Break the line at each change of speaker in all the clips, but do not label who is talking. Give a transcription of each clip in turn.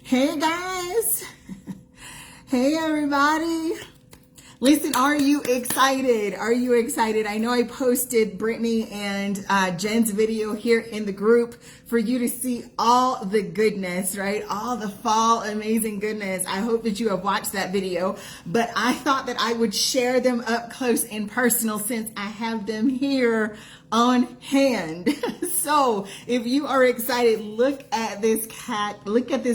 Hey guys. Hey everybody. Listen, are you excited? Are you excited? I know I posted Brittany and Jen's video here in the group for you to see all the goodness, right? All the fall amazing goodness. I hope that you have watched that video, but I thought that I would share them up close and personal since I have them here on hand. So if you are excited, look at this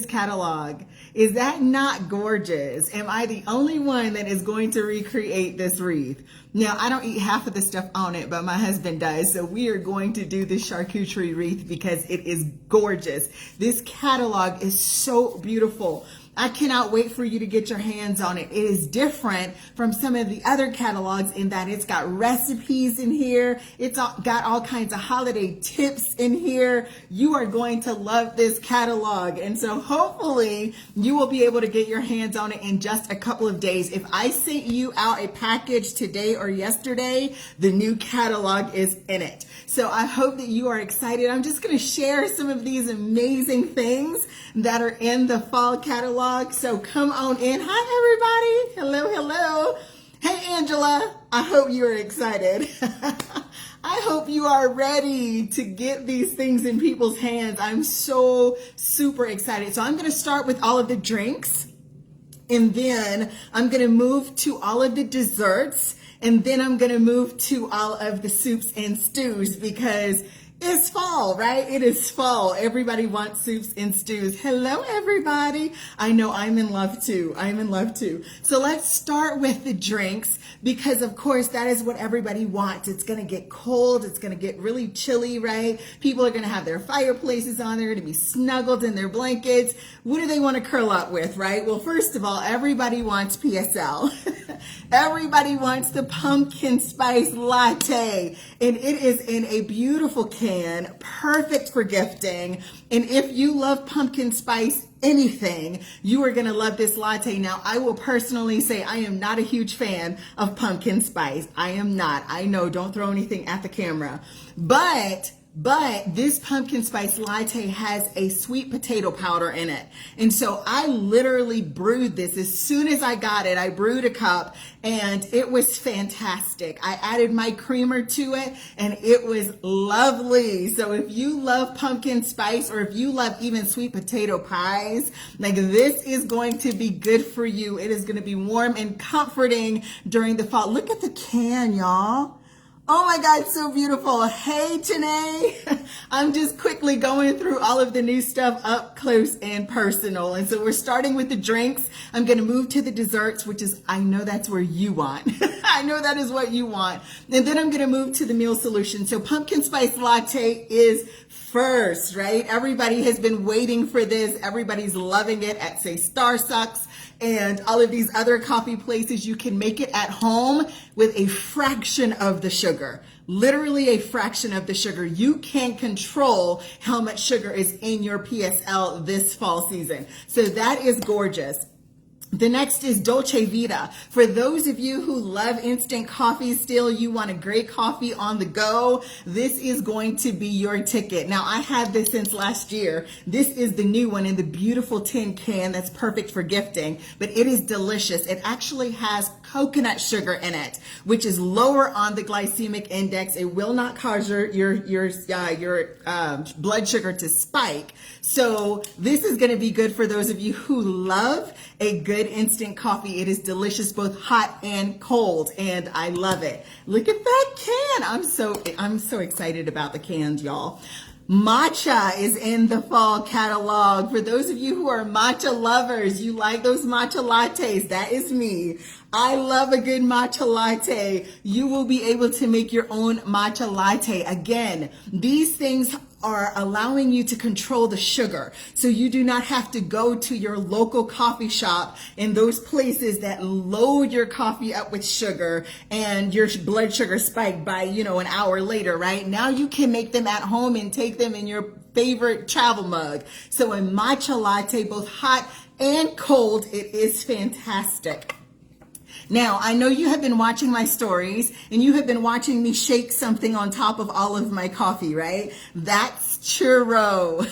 catalog. Is that not gorgeous? Am I the only one that is going to recreate this wreath? Now, I don't eat half of the stuff on it, but my husband does. So we are going to do this charcuterie wreath because it is gorgeous. This catalog is so beautiful. I cannot wait for you to get your hands on it. It is different from some of the other catalogs in that it's got recipes in here. It's got all kinds of holiday tips in here. You are going to love this catalog. And so hopefully you will be able to get your hands on it in just a couple of days. If I sent you out a package today or yesterday, the new catalog is in it. So I hope that you are excited. I'm just going to share some of these amazing things that are in the fall catalog. So come on in. Hi, everybody. Hello, hello. Hey, Angela. I hope you are excited. I hope you are ready to get these things in people's hands. I'm so super excited. So I'm going to start with all of the drinks, and then I'm going to move to all of the desserts, and then I'm going to move to all of the soups and stews because it's fall, right? It is fall. Everybody wants soups and stews. Hello, everybody. I know I'm in love too. I'm in love too. So let's start with the drinks because, of course, that is what everybody wants. It's going to get cold. It's going to get really chilly, right? People are going to have their fireplaces on. They're going to be snuggled in their blankets. What do they want to curl up with, right? Well, first of all, everybody wants PSL. Everybody wants the pumpkin spice latte, and it is in a beautiful can, perfect for gifting. And if you love pumpkin spice anything, you are going to love this latte. Now, I will personally say I am not a huge fan of pumpkin spice. I am not. I know, don't throw anything at the camera. But this pumpkin spice latte has a sweet potato powder in it. And so I literally brewed this. As soon as I got it, I brewed a cup and it was fantastic. I added my creamer to it and it was lovely. So if you love pumpkin spice or if you love even sweet potato pies, like this is going to be good for you. It is going to be warm and comforting during the fall. Look at the can, y'all. Oh my God, so beautiful. Hey, Tanae. I'm just quickly going through all of the new stuff up close and personal. And so we're starting with the drinks. I'm going to move to the desserts, which is, I know that's where you want. I know that is what you want. And then I'm going to move to the meal solution. So pumpkin spice latte is first, right? Everybody has been waiting for this. Everybody's loving it at, say, Starbucks and all of these other coffee places. You can make it at home with a fraction of the sugar, literally a fraction of the sugar. You can control how much sugar is in your PSL this fall season. So that is gorgeous. The next is Dolce Vita. For those of you who love instant coffee still, you want a great coffee on the go, this is going to be your ticket. Now, I had this since last year. This is the new one in the beautiful tin can that's perfect for gifting, but it is delicious. It actually has coconut sugar in it, which is lower on the glycemic index. It will not cause your blood sugar to spike. So this is going to be good for those of you who love a good instant coffee. It is delicious, both hot and cold, and I love it. Look at that can. I'm so excited about the cans, y'all. Matcha is in the fall catalog. For those of you who are matcha lovers, you like those matcha lattes, that is me. I love a good matcha latte. You will be able to make your own matcha latte. Again, these things are allowing you to control the sugar. So you do not have to go to your local coffee shop in those places that load your coffee up with sugar and your blood sugar spike by, an hour later, right? Now you can make them at home and take them in your favorite travel mug. So a matcha latte, both hot and cold, it is fantastic. Now, I know you have been watching my stories and you have been watching me shake something on top of all of my coffee, right? That's churro.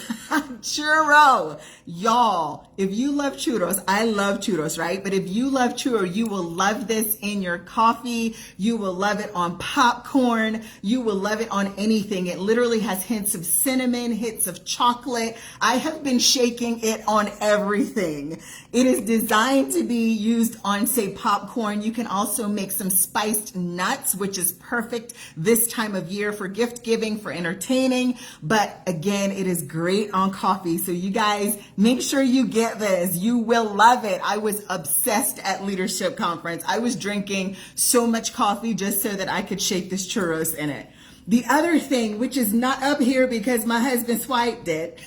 Churro. Y'all, if you love churros, I love churros, right? But if you love churro, you will love this in your coffee. You will love it on popcorn. You will love it on anything. It literally has hints of cinnamon, hints of chocolate. I have been shaking it on everything. It is designed to be used on, say, popcorn. You can also make some spiced nuts, which is perfect this time of year for gift giving, for entertaining. But again, it is great on coffee. So you guys, make sure you get this. You will love it. I was obsessed at Leadership Conference. I was drinking so much coffee just so that I could shake this churros in it. The other thing, which is not up here because my husband swiped it,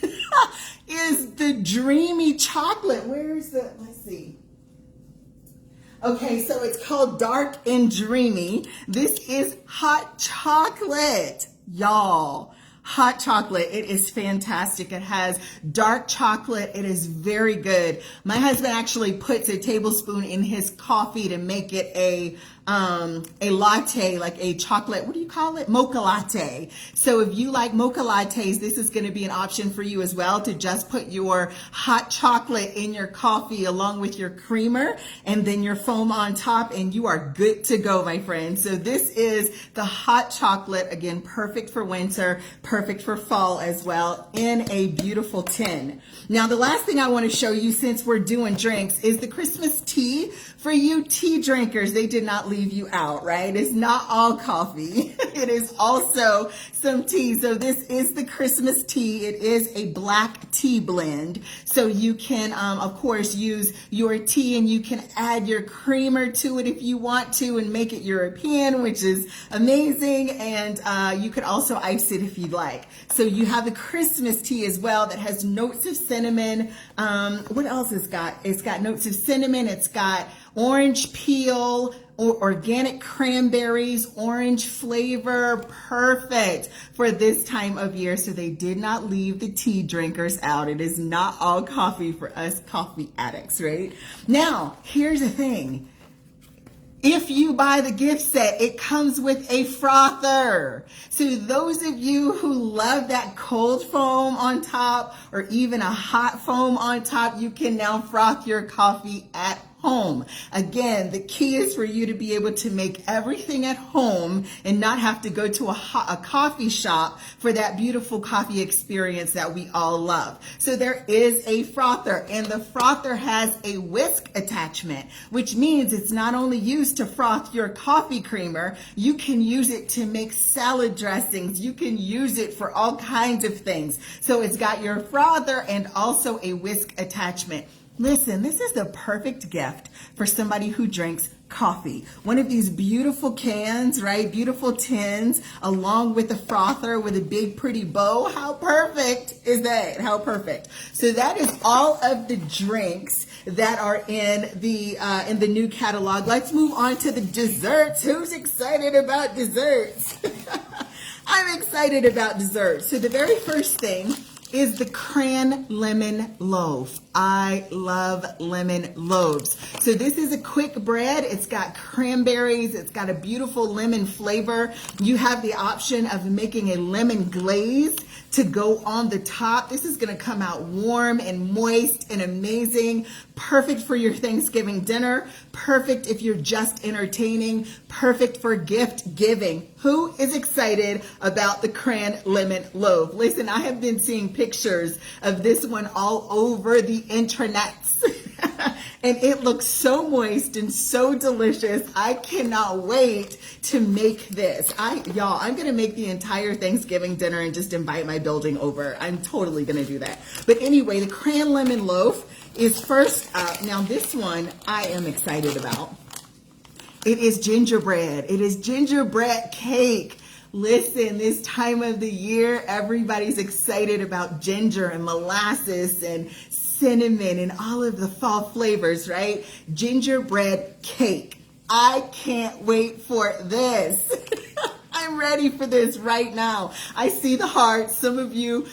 is the dreamy chocolate. Where's the, let's see. Okay, so it's called Dark and Dreamy. This is hot chocolate, y'all. Hot chocolate. It is fantastic. It has dark chocolate. It is very good. My husband actually puts a tablespoon in his coffee to make it a latte, like a chocolate, what do you call it? Mocha latte. So if you like mocha lattes, this is going to be an option for you as well, to just put your hot chocolate in your coffee along with your creamer and then your foam on top, and you are good to go, my friends. So this is the hot chocolate, again, perfect for winter, perfect for fall as well, in a beautiful tin. Now, the last thing I want to show you, since we're doing drinks, is the Christmas tea. For you tea drinkers, they did not leave you out, right? It's not all coffee. It is also some tea. So this is the Christmas tea. It is a black tea blend. So you can, of course, use your tea, and you can add your creamer to it if you want to and make it European, which is amazing. And you could also ice it if you'd like. So you have the Christmas tea as well that has notes of cinnamon. What else it's got? It's got notes of cinnamon. It's got orange peel, or organic cranberries, orange flavor, perfect for this time of year. So they did not leave the tea drinkers out. It is not all coffee for us coffee addicts, right? Now, here's the thing. If you buy the gift set, it comes with a frother. So those of you who love that cold foam on top, or even a hot foam on top, you can now froth your coffee at home. Again, the key is for you to be able to make everything at home and not have to go to a coffee shop for that beautiful coffee experience that we all love. So there is a frother, and the frother has a whisk attachment, which means it's not only used to froth your coffee creamer, you can use it to make salad dressings. You can use it for all kinds of things. So it's got your frother and also a whisk attachment. Listen, this is the perfect gift for somebody who drinks coffee. One of these beautiful cans, right? Beautiful tins, along with a frother with a big pretty bow. How perfect is that? How perfect. So that is all of the drinks that are in the new catalog. Let's move on to the desserts. Who's excited about desserts? I'm excited about desserts. So the very first thing is the cran lemon loaf. I love lemon loaves. So this is a quick bread. It's got cranberries. It's got a beautiful lemon flavor. You have the option of making a lemon glaze to go on the top. This is gonna come out warm and moist and amazing. Perfect for your Thanksgiving dinner. Perfect if you're just entertaining. Perfect for gift giving. Who is excited about the cran lemon loaf? Listen, I have been seeing pictures of this one all over the intranets. And it looks so moist and so delicious. I cannot wait to make this. Y'all, I'm gonna make the entire Thanksgiving dinner and just invite my building over. I'm totally gonna do that. But anyway, the cran lemon loaf is first up. Now this one I am excited about. It is gingerbread. It is gingerbread cake. Listen, this time of the year, everybody's excited about ginger and molasses and cinnamon and all of the fall flavors, right? Gingerbread cake. I can't wait for this. I'm ready for this right now. I see the hearts. Some of you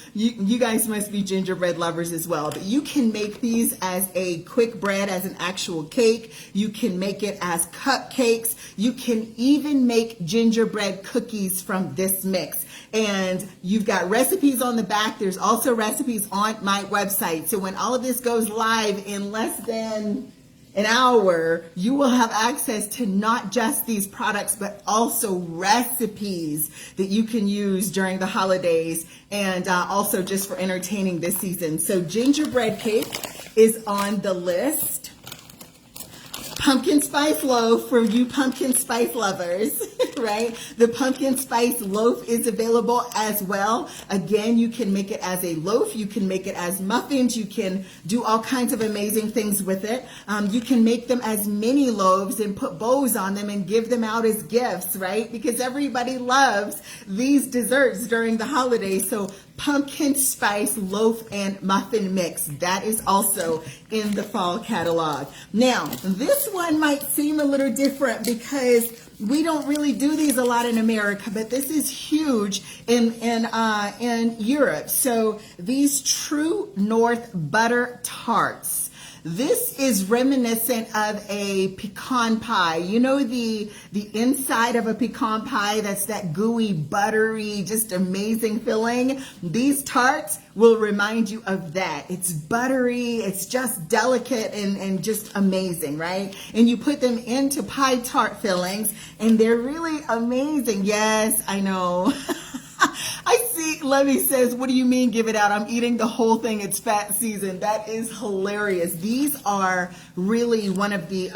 guys must be gingerbread lovers as well. But you can make these as a quick bread, as an actual cake. You can make it as cupcakes. You can even make gingerbread cookies from this mix. And you've got recipes on the back. There's also recipes on my website. So when all of this goes live in less than an hour, you will have access to not just these products, but also recipes that you can use during the holidays and also just for entertaining this season. So gingerbread cake is on the list. Pumpkin spice loaf for you pumpkin spice lovers, right? The pumpkin spice loaf is available as well. Again, you can make it as a loaf. You can make it as muffins. You can do all kinds of amazing things with it. You can make them as mini loaves and put bows on them and give them out as gifts, right? Because everybody loves these desserts during the holidays. So pumpkin spice loaf and muffin mix. That is also in the fall catalog. Now, this one might seem a little different because we don't really do these a lot in America, but this is huge in Europe. So these True North butter tarts. This is reminiscent of a pecan pie. You know the inside of a pecan pie, that's that gooey, buttery, just amazing filling. These tarts will remind you of that. It's buttery, it's just delicate and just amazing, right? And you put them into pie tart fillings and they're really amazing. Yes, I know. I see Levy says, what do you mean give it out? I'm eating the whole thing. It's fat season. That is hilarious. These are really one of the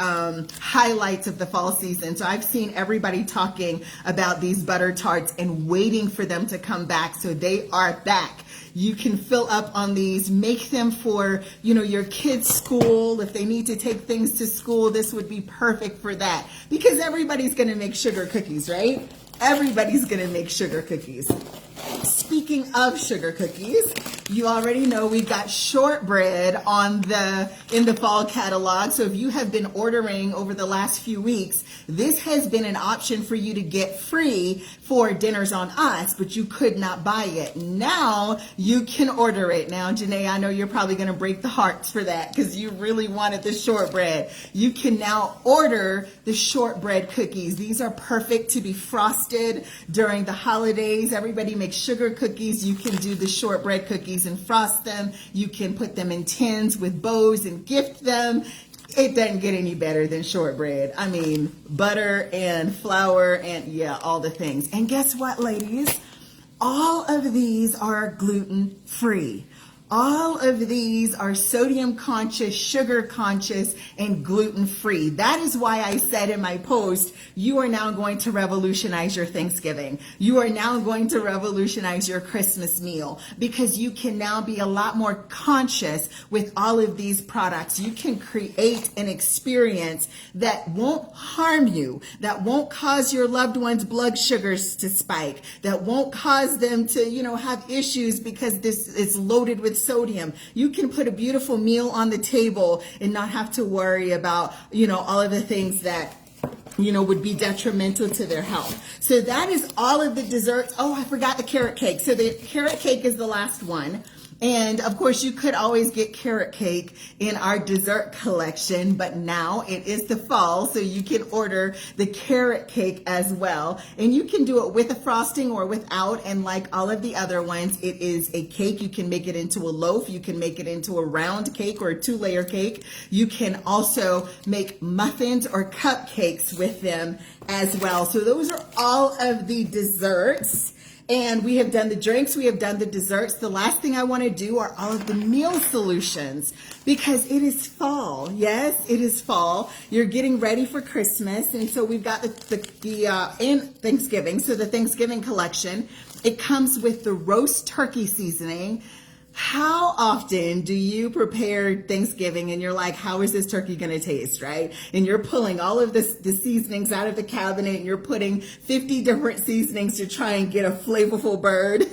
highlights of the fall season. So I've seen everybody talking about these butter tarts and waiting for them to come back. So they are back. You can fill up on these, make them for, you know, your kids' school. If they need to take things to school, this would be perfect for that because everybody's going to make sugar cookies, right? Everybody's going to make sugar cookies. Speaking of sugar cookies, you already know we've got shortbread in the fall catalog. So if you have been ordering over the last few weeks, this has been an option for you to get free for Dinners on Us, but you could not buy it. Now you can order it. Now, Janae, I know you're probably going to break the hearts for that because you really wanted the shortbread. You can now order the shortbread cookies. These are perfect to be frosted during the holidays. Everybody makes sugar cookies. You can do the shortbread cookies and frost them. You can put them in tins with bows and gift them. It doesn't get any better than shortbread. I mean, butter and flour and yeah, all the things. And guess what, ladies? All of these are gluten free. All of these are sodium conscious, sugar conscious, and gluten free. That is why I said in my post, you are now going to revolutionize your Thanksgiving. You are now going to revolutionize your Christmas meal because you can now be a lot more conscious with all of these products. You can create an experience that won't harm you, that won't cause your loved ones' blood sugars to spike, that won't cause them to, you know, have issues because this is loaded with sodium. You can put a beautiful meal on the table and not have to worry about, you know, all of the things that, you know, would be detrimental to their health. So that is all of the desserts. Oh, I forgot the carrot cake. So the carrot cake is the last one. And of course, you could always get carrot cake in our dessert collection, but now it is the fall, so you can order the carrot cake as well. And you can do it with a frosting or without, and like all of the other ones, it is a cake. You can make it into a loaf. You can make it into a round cake or a 2-layer cake. You can also make muffins or cupcakes with them as well. So those are all of the desserts. And we have done the drinks, we have done the desserts. The last thing I want to do are all of the meal solutions because it is fall. Yes, it is fall. You're getting ready for Christmas. And so we've got and Thanksgiving. So the Thanksgiving collection, it comes with the roast turkey seasoning. How often do you prepare Thanksgiving and you're like, how is this turkey going to taste, right? And you're pulling all of the seasonings out of the cabinet and you're putting 50 different seasonings to try and get a flavorful bird.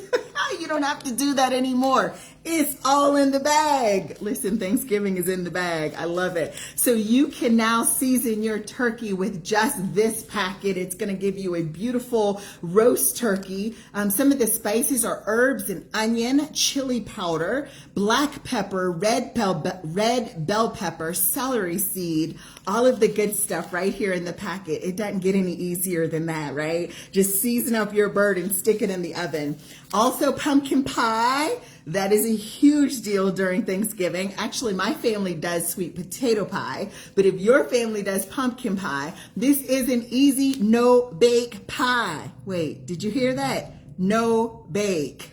You don't have to do that anymore. It's all in the bag. Listen, Thanksgiving is in the bag. I love it. So you can now season your turkey with just this packet. It's going to give you a beautiful roast turkey. Some of the spices are herbs and onion, chili powder, black pepper, red bell pepper, celery seed, all of the good stuff right here in the packet. It doesn't get any easier than that, right? Just season up your bird and stick it in the oven. Also pumpkin pie. That is a huge deal during Thanksgiving. Actually, my family does sweet potato pie, but if your family does pumpkin pie, this is an easy no-bake pie. Wait, did you hear that? No bake.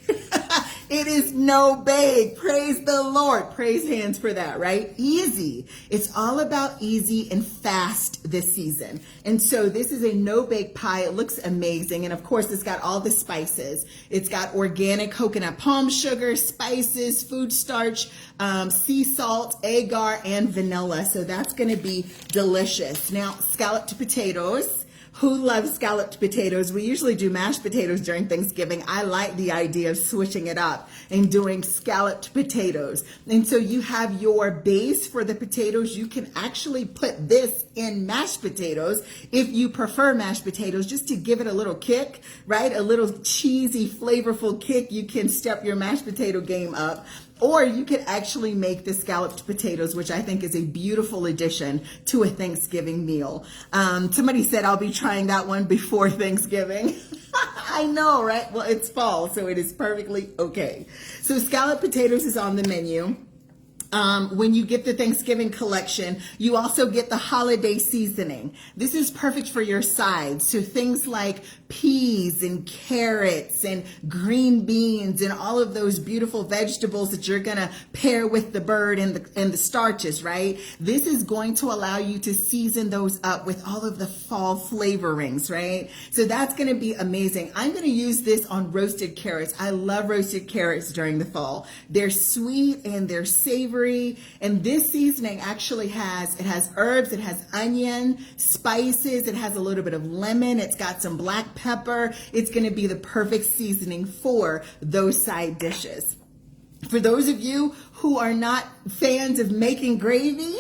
It is no bake. Praise the Lord. Praise hands for that, right? Easy. It's all about easy and fast this season. And so this is a no bake pie. It looks amazing. And of course, it's got all the spices. It's got organic coconut palm sugar, spices, food starch, sea salt, agar, and vanilla. So that's going to be delicious. Now, scalloped potatoes. Who loves scalloped potatoes? We usually do mashed potatoes during Thanksgiving. I like the idea of switching it up and doing scalloped potatoes. And so you have your base for the potatoes. You can actually put this in mashed potatoes if you prefer mashed potatoes, just to give it a little kick, right? A little cheesy, flavorful kick. You can step your mashed potato game up. Or you could actually make the scalloped potatoes, which I think is a beautiful addition to a Thanksgiving meal. Somebody said I'll be trying that one before Thanksgiving. I know, right? Well, it's fall, so it is perfectly okay. So scalloped potatoes is on the menu. When you get the Thanksgiving collection, you also get the holiday seasoning. This is perfect for your sides. So things like peas and carrots and green beans and all of those beautiful vegetables that you're going to pair with the bird and the starches, right? This is going to allow you to season those up with all of the fall flavorings, right? So that's going to be amazing. I'm going to use this on roasted carrots. I love roasted carrots during the fall. They're sweet and they're savory. And this seasoning actually has herbs, it has onion, spices, it has a little bit of lemon, it's got some black pepper. It's going to be the perfect seasoning for those side dishes. For those of you who are not fans of making gravy,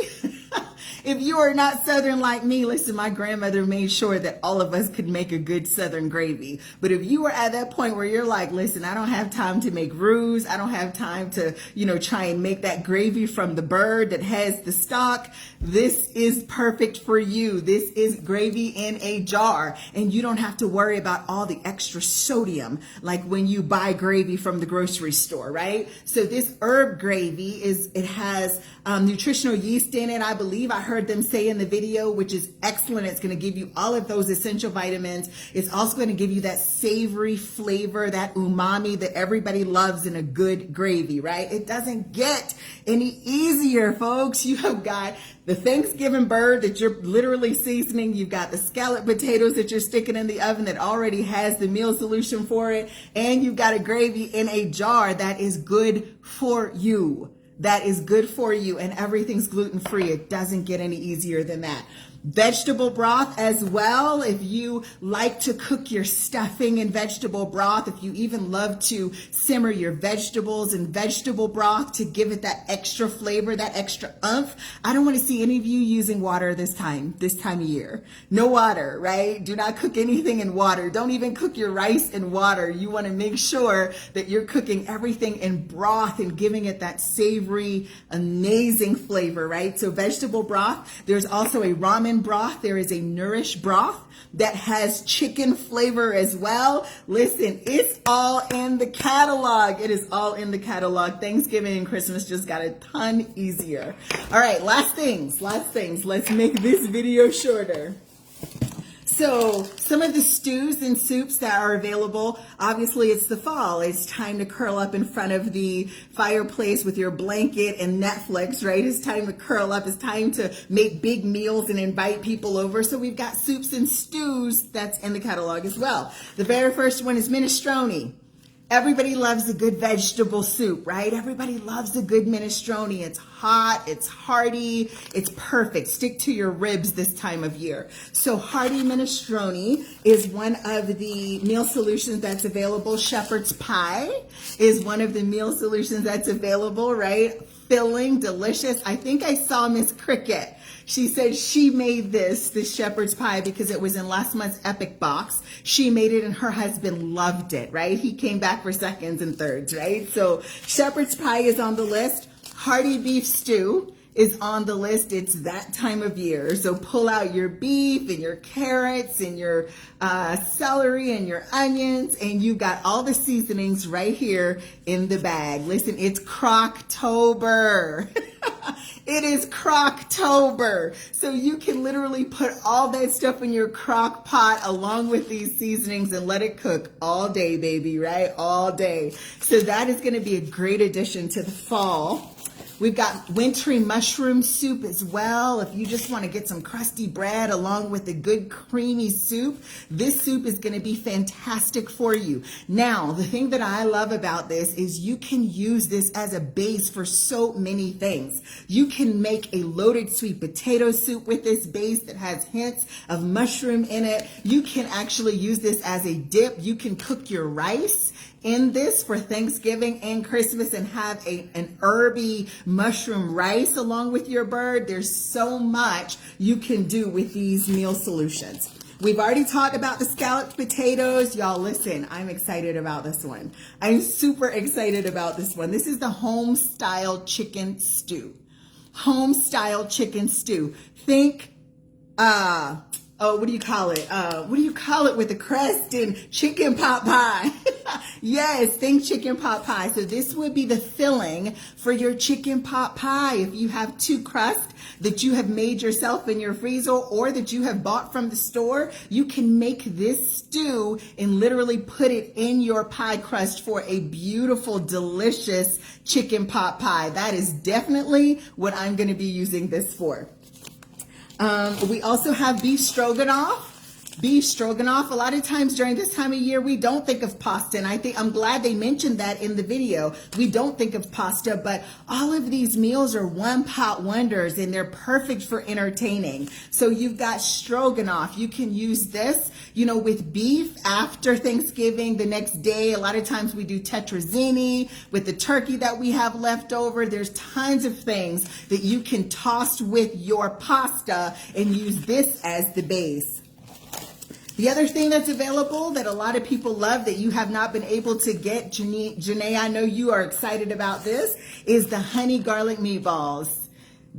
if you are not Southern like me, listen, my grandmother made sure that all of us could make a good Southern gravy. But if you are at that point where you're like, listen, I don't have time to make roux, I don't have time to, try and make that gravy from the bird that has the stock, this is perfect for you. This is gravy in a jar, and you don't have to worry about all the extra sodium like when you buy gravy from the grocery store, right? So this herb gravy has nutritional yeast in it. I believe I heard them say in the video, which is excellent. It's going to give you all of those essential vitamins. It's also going to give you that savory flavor, that umami that everybody loves in a good gravy, right? It doesn't get any easier, folks. You have got the Thanksgiving bird that you're literally seasoning. You've got the scalloped potatoes that you're sticking in the oven that already has the meal solution for it. And you've got a gravy in a jar that is good for you. That is good for you, and everything's gluten-free. It doesn't get any easier than that. Vegetable broth as well. If you like to cook your stuffing in vegetable broth, if you even love to simmer your vegetables in vegetable broth to give it that extra flavor, that extra oomph, I don't want to see any of you using water this time of year. No water, right? Do not cook anything in water. Don't even cook your rice in water. You want to make sure that you're cooking everything in broth and giving it that savory, amazing flavor, right? So vegetable broth. There's also a ramen broth. There is a nourish broth that has chicken flavor as well. Listen, it's all in the catalog. It is all in the catalog. Thanksgiving and Christmas just got a ton easier. All right, last things. Let's make this video shorter. So some of the stews and soups that are available, obviously it's the fall. It's time to curl up in front of the fireplace with your blanket and Netflix, right? It's time to curl up. It's time to make big meals and invite people over. So we've got soups and stews that's in the catalog as well. The very first one is minestrone. Everybody loves a good vegetable soup, right? Everybody loves a good minestrone. It's hot, it's hearty, it's perfect. Stick to your ribs this time of year. So hearty minestrone is one of the meal solutions that's available. Shepherd's pie is one of the meal solutions that's available, right? Filling, delicious. I think I saw Miss Cricket. She said she made this shepherd's pie because it was in last month's Epic box. She made it and her husband loved it, right? He came back for seconds and thirds, right? So shepherd's pie is on the list. Hearty beef stew is on the list. It's that time of year. So pull out your beef and your carrots and your celery and your onions, and you got all the seasonings right here in the bag. Listen, it's Croctober. It is Croctober. So you can literally put all that stuff in your crock pot along with these seasonings and let it cook all day, baby, right? All day. So that is going to be a great addition to the fall. We've got wintry mushroom soup as well. If you just want to get some crusty bread along with a good creamy soup, this soup is going to be fantastic for you. Now, the thing that I love about this is you can use this as a base for so many things. You can make a loaded sweet potato soup with this base that has hints of mushroom in it. You can actually use this as a dip. You can cook your rice in this for Thanksgiving and Christmas and have an herby mushroom rice along with your bird. There's so much you can do with these meal solutions. We've already talked about the scalloped potatoes. Y'all listen, I'm excited about this one. I'm super excited about this one. This is the home style chicken stew. Home style chicken stew. Think, what do you call it? What do you call it with the crust and chicken pot pie? Yes, think chicken pot pie. So this would be the filling for your chicken pot pie. If you have two crusts that you have made yourself in your freezer or that you have bought from the store, you can make this stew and literally put it in your pie crust for a beautiful, delicious chicken pot pie. That is definitely what I'm going to be using this for. We also have beef stroganoff. Beef stroganoff. A lot of times during this time of year, we don't think of pasta, and I'm glad they mentioned that in the video. We don't think of pasta, but all of these meals are one-pot wonders, and they're perfect for entertaining. So you've got stroganoff. You can use this, with beef after Thanksgiving, the next day. A lot of times we do tetrazzini with the turkey that we have left over. There's tons of things that you can toss with your pasta and use this as the base. The other thing that's available that a lot of people love that you have not been able to get, Janae, I know you are excited about this, is the honey garlic meatballs.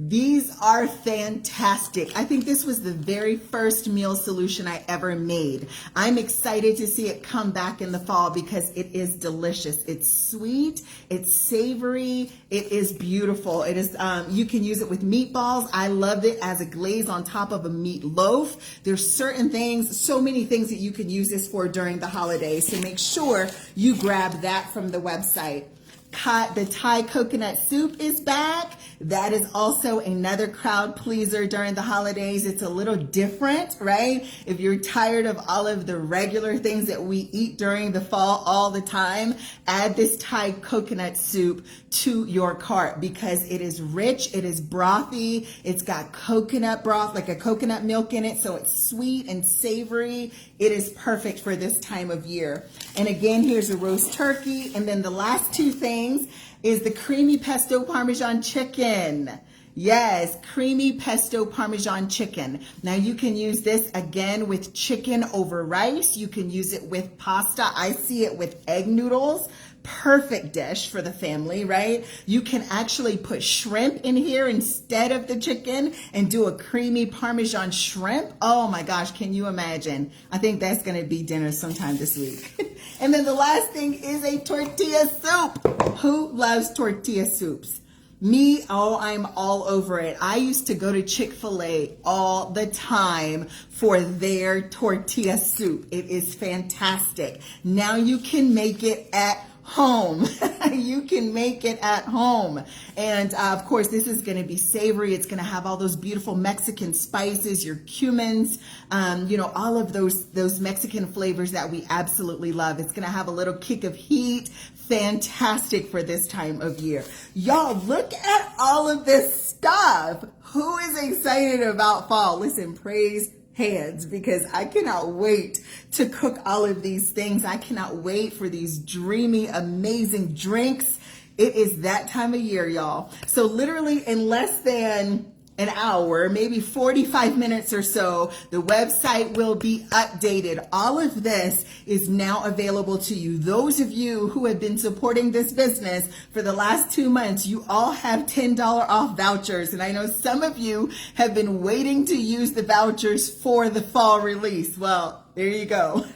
These are fantastic. I think this was the very first meal solution I ever made. I'm excited to see it come back in the fall because it is delicious. It's sweet, it's savory, it is beautiful. It is. You can use it with meatballs. I love it as a glaze on top of a meat loaf. There's certain things, so many things that you can use this for during the holidays. So make sure you grab that from the website. The Thai coconut soup is back. That is also another crowd pleaser during the holidays. It's a little different, right? If you're tired of all of the regular things that we eat during the fall all the time, add this Thai coconut soup to your cart because it is rich, it is brothy, it's got coconut broth, like a coconut milk in it, so it's sweet and savory. It is perfect for this time of year. And again, here's a roast turkey. And then the last two things is the creamy pesto Parmesan chicken. Yes, creamy pesto Parmesan chicken. Now you can use this again with chicken over rice. You can use it with pasta. I see it with egg noodles. Perfect dish for the family, right? You can actually put shrimp in here instead of the chicken and do a creamy Parmesan shrimp. Oh my gosh, can you imagine? I think that's going to be dinner sometime this week. And then the last thing is a tortilla soup. Who loves tortilla soups? Me, I'm all over it. I used to go to Chick-fil-A all the time for their tortilla soup. It is fantastic. Now you can make it at home. You can make it at home. And of course, this is going to be savory. It's going to have all those beautiful Mexican spices, your cumins, all of those Mexican flavors that we absolutely love. It's going to have a little kick of heat. Fantastic for this time of year. Y'all, look at all of this stuff. Who is excited about fall? Listen, praise hands, because I cannot wait to cook all of these things. I cannot wait for these dreamy, amazing drinks. It is that time of year, y'all. So literally in less than an hour, maybe 45 minutes or so, the website will be updated. All of this is now available to you. Those of you who have been supporting this business for the last 2 months, you all have $10 off vouchers. And I know some of you have been waiting to use the vouchers for the fall release. Well, there you go.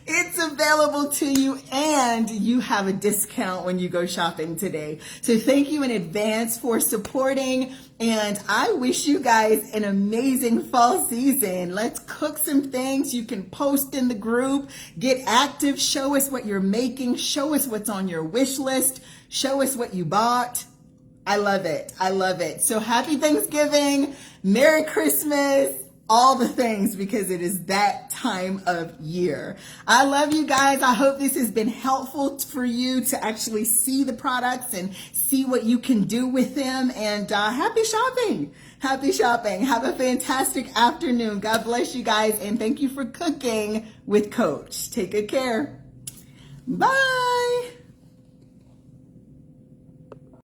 It's available to you, and you have a discount when you go shopping today. So thank you in advance for supporting, and I wish you guys an amazing fall season. Let's cook some things. You can post in the group, get active, show us what you're making, show us what's on your wish list, show us what you bought. I love it. I love it. So happy Thanksgiving, Merry Christmas, all the things, because it is that time of year. I love you guys. I hope this has been helpful for you to actually see the products and see what you can do with them. And happy shopping. Happy shopping. Have a fantastic afternoon. God bless you guys. And thank you for cooking with Coach. Take good care. Bye.